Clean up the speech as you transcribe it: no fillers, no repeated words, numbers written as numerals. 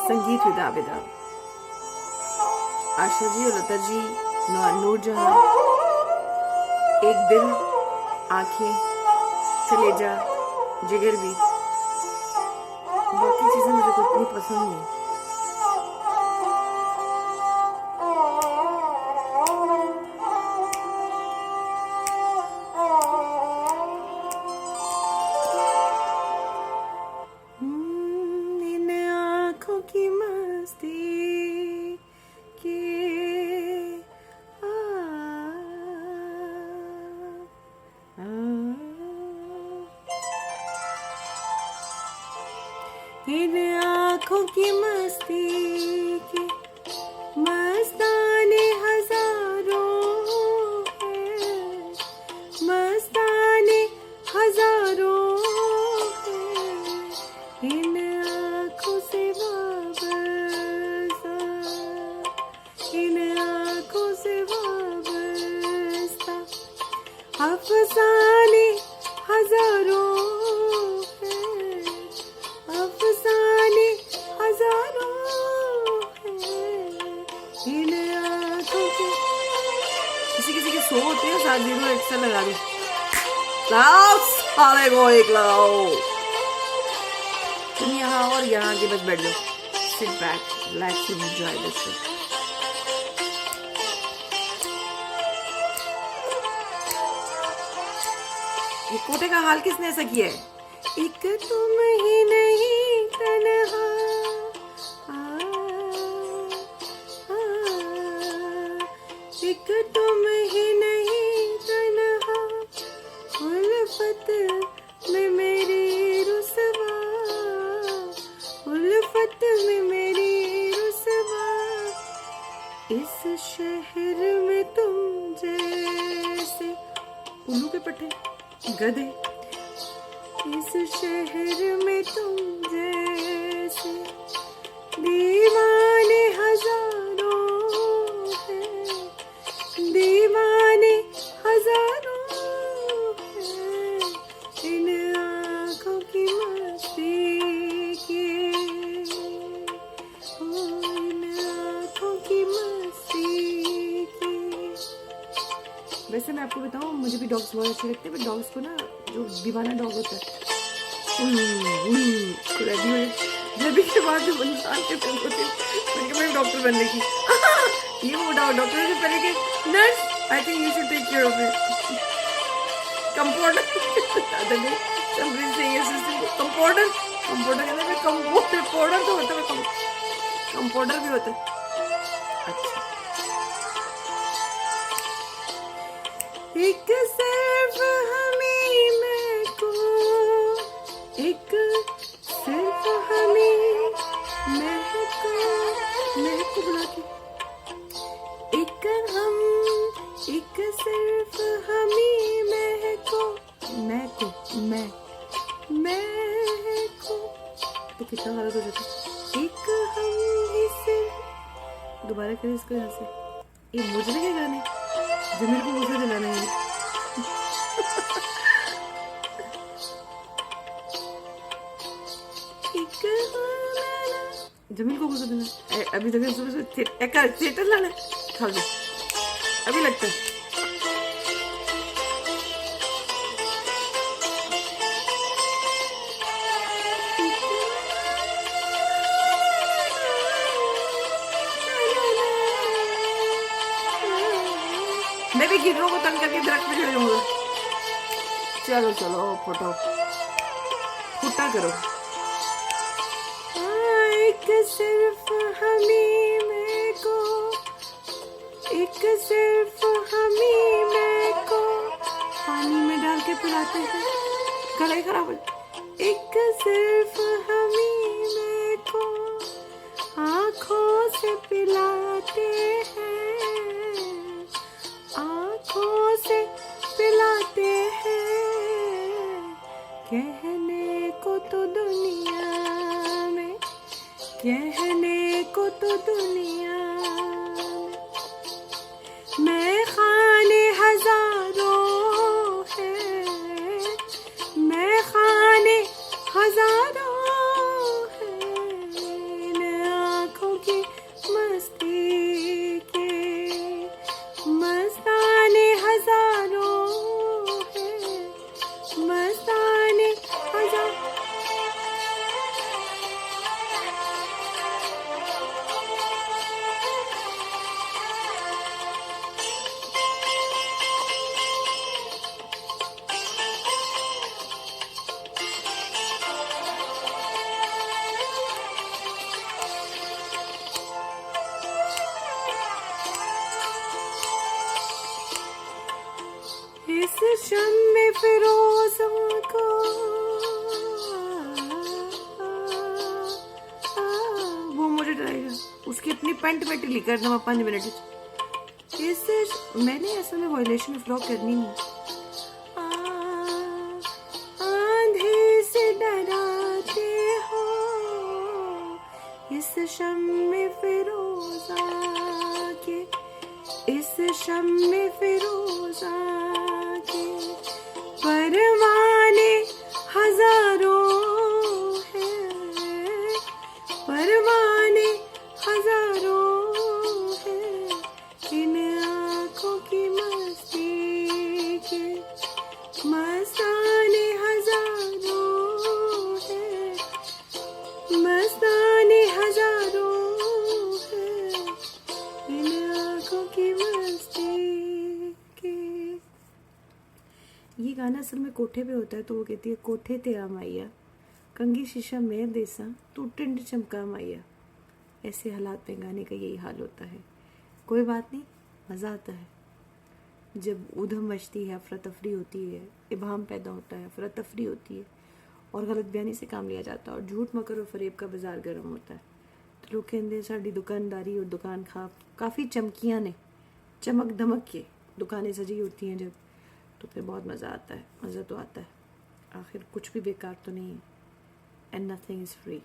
संगीत विद आबिदा, आशा जी और लता जी, नूरजहां, एक दिल, आंखें, कलेजा, जिगर भी। बाकी चीजें मुझे कुछ इतनी पसंद नहीं। इन आँखों की मस्ती के आ, आ, इन आँखों की मस्ती के मस्ताने हजारों हैं, मस्ताने हजारों हैं, इन आँखों से वाबस्ता, इन आँखों से वाबस्ता अफसाने हजारों हैं, अफसाने हजारों हैं, इन आँखों के। किसी किसी के सो होते हैं, 7 जीरो एक्स्ट्रा लगा दी। लगाओ साले को एक लगाओ। तुम यहाँ और यहाँ के बस बैठ जाओ। Sit back, relax and enjoy the show. ये कोटे का हाल किसने ऐसा किया है? एक तुम ही नहीं तन्हा, एक तुम ही नहीं तन्हा, उल्फत में मेरी रुसवा, उल्फत में मेरी रुसवा, इस शहर में तुम जैसे उल्लू के पट्टे गधे, इस शहर में तुम जैसे दीवाने हजारों हैं, दीवाने हजारों हैं, इन आँखों की मस्ती के, ओ इन आँखों की मस्ती के। वैसे मैं आपको बताऊं, मुझे भी डॉग्स बहुत अच्छे लगते हैं, बट डॉग्स को ना, जो दीवाना डॉग होता है, रबी के बाद जब इंसान के पेट होते हैं, मैं डॉक्टर बनने की ये वो डॉक्टर से पहले के nurse, I think you should take care of it. Compounder summary से ये सिस्टम कंपाउंडर, कंपाउंडर कहते हैं, कंपाउंडर पाउडर तो होता है, कंपाउंडर भी होता है। अच्छा, एक सिर्फ हमें मैं को, एक सिर्फ हमें मैं को बुला के, एक हम, एक सिर्फ हमें मैं को तो कितना गलत हो जाता है। एक हम ही सिर्फ, दोबारा करें इसको यहाँ से। ये मुझे के गाने जो मेरे को गुस्सा दिलाना है। जमीन को गुस्सा देना, अभी तक सुबह थिएटर लाना खा दो, अभी लगता है। मैं भी गिरों को तंग करके दरख्त पे खड़े होऊंगा। चलो चलो फोटो फुटा करो। एक सिर्फ हमें मैं को, एक सिर्फ हमें मैं को, पानी में डाल के पिलाते हैं, गला ही खराब है। एक सिर्फ हमें मैं को, आँखों से पिलाते हैं, आँखों से पिलाते हैं, कहने को तो दुनिया में, कहने को तो दुनिया में खाने हजारों हैं, मैं खाने हजारों हैं, इन कि अपनी पैंट में ढिली कर दवा 5 मिनट इससे मैंने असल में वायलेशन फ्रॉक करनी नहीं। आंधे से डराते हो इस शम्मे फिरोजा के, इस शम्मे फिरोजा के परवाने हजारों हैं, परवाने हजारों हैं इन आँखों की मस्ती के, मस्ताने हजारों हैं, मस्ताने हजारों हैं इन आँखों की मस्ती के। ये गाना असल में कोठे पे होता है, तो वो कहती है कोठे ते आ माइया, कंगी शीशा मैं देसा तू टिंड चमका माइया। ऐसे हालात में गाने का यही हाल होता है। कोई बात नहीं, मज़ा आता है जब उधम मचती है, अफरा तफरी होती है, इबाम पैदा होता है, अफरा तफरी होती है और गलत बयानी से काम लिया जाता है और झूठ मकर और फरेब का बाजार गर्म होता है। तो लोग कहते साड़ी दुकानदारी और दुकान काफ़ी चमकियाँ ने, चमक धमक के दुकानें सजी होती हैं जब, तो फिर बहुत मज़ा आता है। मज़ा तो आता है, आखिर कुछ भी बेकार तो नहीं है। And nothing is free.